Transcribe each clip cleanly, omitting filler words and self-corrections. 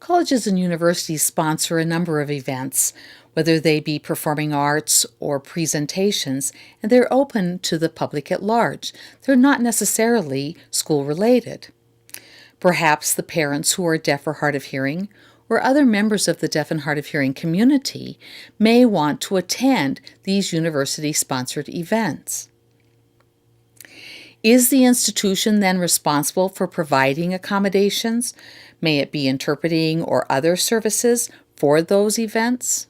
Colleges and universities sponsor a number of events, whether they be performing arts or presentations, and they're open to the public at large. They're not necessarily school-related. Perhaps the parents who are deaf or hard of hearing or other members of the deaf and hard of hearing community may want to attend these university-sponsored events. Is the institution then responsible for providing accommodations? May it be interpreting or other services for those events?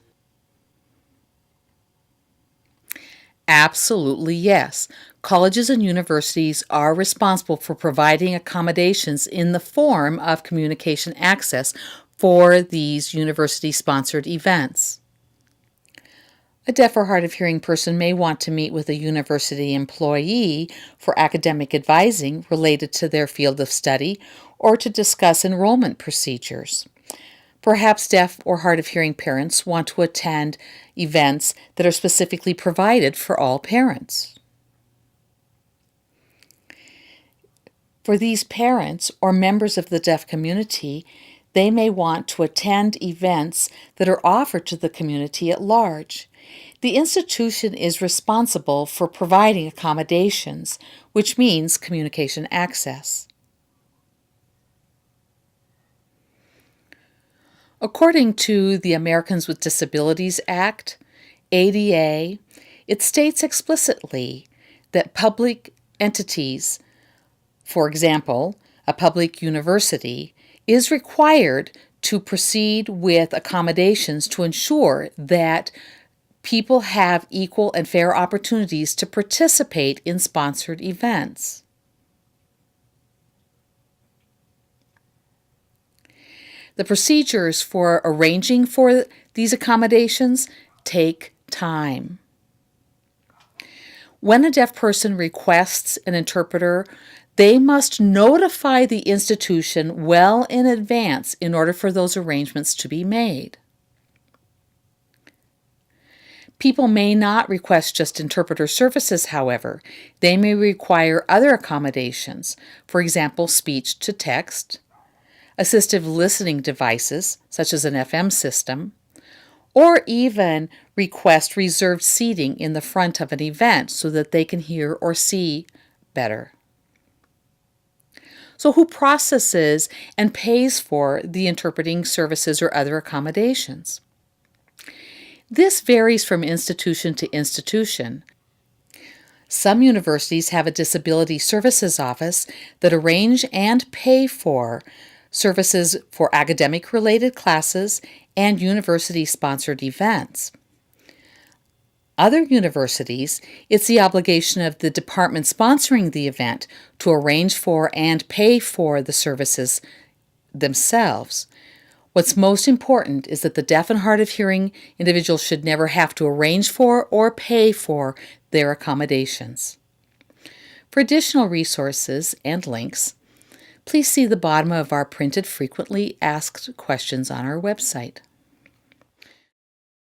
Absolutely yes. Colleges and universities are responsible for providing accommodations in the form of communication access for these university-sponsored events. A deaf or hard of hearing person may want to meet with a university employee for academic advising related to their field of study or to discuss enrollment procedures. Perhaps deaf or hard of hearing parents want to attend events that are specifically provided for all parents. For these parents or members of the deaf community, they may want to attend events that are offered to the community at large. The institution is responsible for providing accommodations, which means communication access. According to the Americans with Disabilities Act, ADA, it states explicitly that public entities, for example, a public university, is required to proceed with accommodations to ensure that people have equal and fair opportunities to participate in sponsored events. The procedures for arranging for these accommodations take time. When a deaf person requests an interpreter, they must notify the institution well in advance in order for those arrangements to be made. People may not request just interpreter services, however. They may require other accommodations, for example, speech to text, assistive listening devices, such as an FM system, or even request reserved seating in the front of an event so that they can hear or see better. So who processes and pays for the interpreting services or other accommodations? This varies from institution to institution. Some universities have a disability services office that arrange and pay for services for academic-related classes and university-sponsored events. Other universities, it's the obligation of the department sponsoring the event to arrange for and pay for the services themselves. What's most important is that the deaf and hard of hearing individuals should never have to arrange for or pay for their accommodations. For additional resources and links, please see the bottom of our printed frequently asked questions on our website.